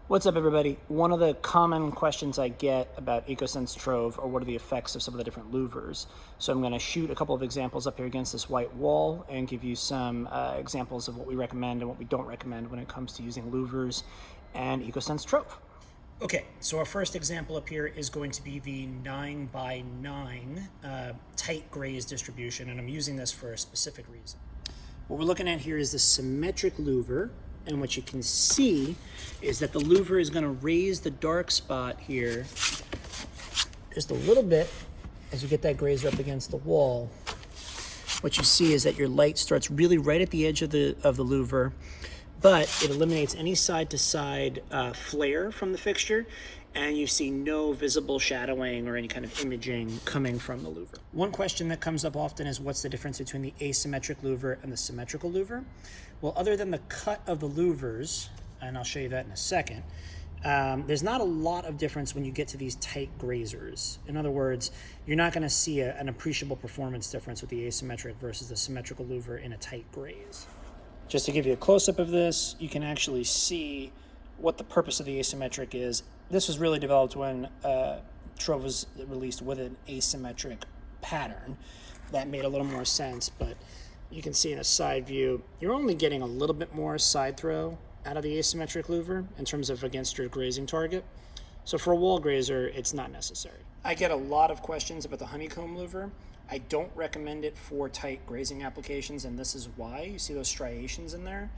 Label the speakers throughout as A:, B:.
A: What's up, everybody? One of the common questions I get about Ecosense Trov are what are the effects of some of the different louvers. So I'm going to shoot a couple of examples up here against this white wall and give you some examples of what we recommend and what we don't recommend when it comes to using louvers and Ecosense Trov. Okay, so our first example up here is going to be the 9x9 tight graze distribution, and I'm using this for a specific reason. What we're looking at here is the Symmetric Louver. And what you can see is that the louver is going to raise the dark spot here just a little bit as you get that grazer up against the wall. What you see is that your light starts really right at the edge of the louver, but it eliminates any side-to-side flare from the fixture, and you see no visible shadowing or any kind of imaging coming from the louver. One question that comes up often is what's the difference between the asymmetric louver and the symmetrical louver? Well, other than the cut of the louvers, and I'll show you that in a second, there's not a lot of difference when you get to these tight grazers. In other words, you're not going to see an appreciable performance difference with the asymmetric versus the symmetrical louver in a tight graze. Just to give you a close-up of this, you can actually see what the purpose of the asymmetric is. This was really developed when Trov was released with an asymmetric pattern. That made a little more sense, but you can see in a side view, you're only getting a little bit more side throw out of the asymmetric louver in terms of against your grazing target. So for a wall grazer, it's not necessary. I get a lot of questions about the honeycomb louver. I don't recommend it for tight grazing applications, and this is why. You see those striations in there?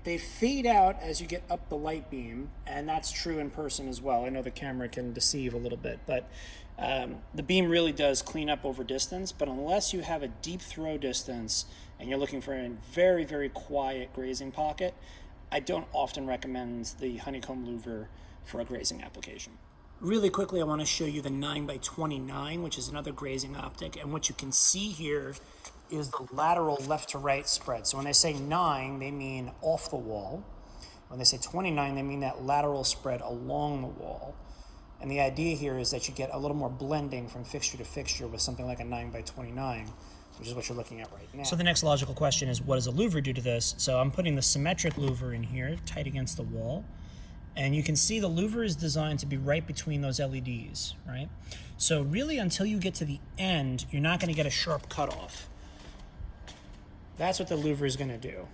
A: They fade out as you get up the light beam, and that's true in person as well. I know the camera can deceive a little bit, but the beam really does clean up over distance, but unless you have a deep throw distance and you're looking for a very, very quiet grazing pocket, I don't often recommend the honeycomb louver for a grazing application. Really quickly, I want to show you the 9x29, which is another grazing optic, and what you can see here is the lateral left to right spread. So when they say 9, they mean off the wall. When they say 29, they mean that lateral spread along the wall. And the idea here is that you get a little more blending from fixture to fixture with something like a 9x29, which is what you're looking at right now. So the next logical question is, what does a louver do to this? So I'm putting the symmetric louver in here, tight against the wall. And you can see the louver is designed to be right between those LEDs, right? So really, until you get to the end, you're not going to get a sharp cutoff. That's what the louver is going to do.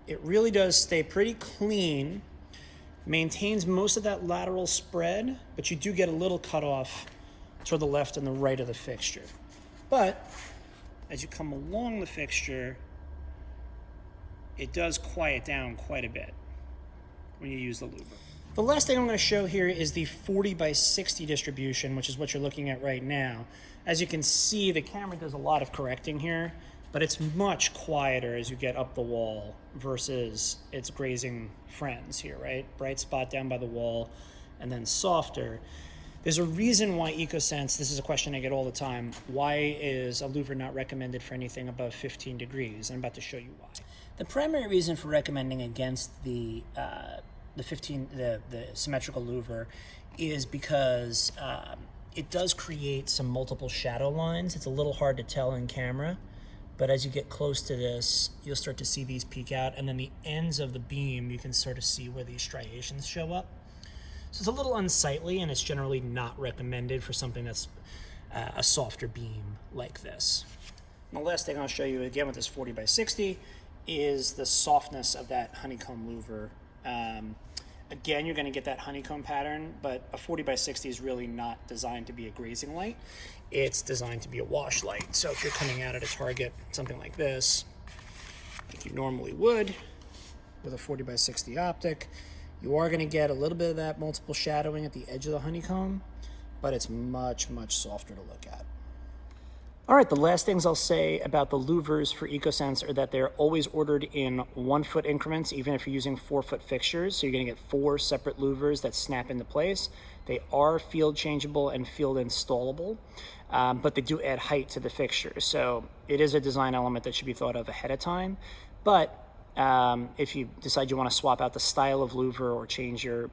A: It really does stay pretty clean, maintains most of that lateral spread, but you do get a little cutoff toward the left and the right of the fixture. But as you come along the fixture, it does quiet down quite a bit when you use the louver. The last thing I'm going to show here is the 40x60 distribution, which is what you're looking at right now. As you can see, the camera does a lot of correcting here, but it's much quieter as you get up the wall versus its grazing friends here, right? Bright spot down by the wall and then softer. There's a reason why Ecosense, this is a question I get all the time, why is a louver not recommended for anything above 15 degrees? I'm about to show you why. The primary reason for recommending against the symmetrical louver is because it does create some multiple shadow lines. It's a little hard to tell in camera, but as you get close to this, you'll start to see these peek out, and then the ends of the beam, you can sort of see where these striations show up. So it's a little unsightly, and it's generally not recommended for something that's a softer beam like this. And the last thing I'll show you again with this 40x60 is the softness of that honeycomb louver. Again, you're going to get that honeycomb pattern, but a 40x60 is really not designed to be a grazing light. It's designed to be a wash light. So if you're coming out at a target, something like this, like you normally would with a 40x60 optic, you are going to get a little bit of that multiple shadowing at the edge of the honeycomb, but it's much, much softer to look at. All right, the last things I'll say about the louvers for Ecosense are that they're always ordered in 1-foot increments, even if you're using 4-foot fixtures. So you're going to get 4 separate louvers that snap into place. They are field changeable and field installable, but they do add height to the fixture. So it is a design element that should be thought of ahead of time. But if you decide you want to swap out the style of louver or change your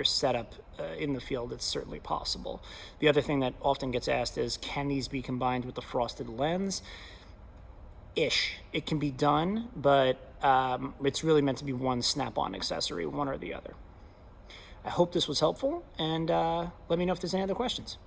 A: setup in the field, it's certainly possible. The other thing that often gets asked is, can these be combined with the frosted lens? It can be done, but it's really meant to be one snap-on accessory, one or the other. I hope this was helpful, and let me know if there's any other questions.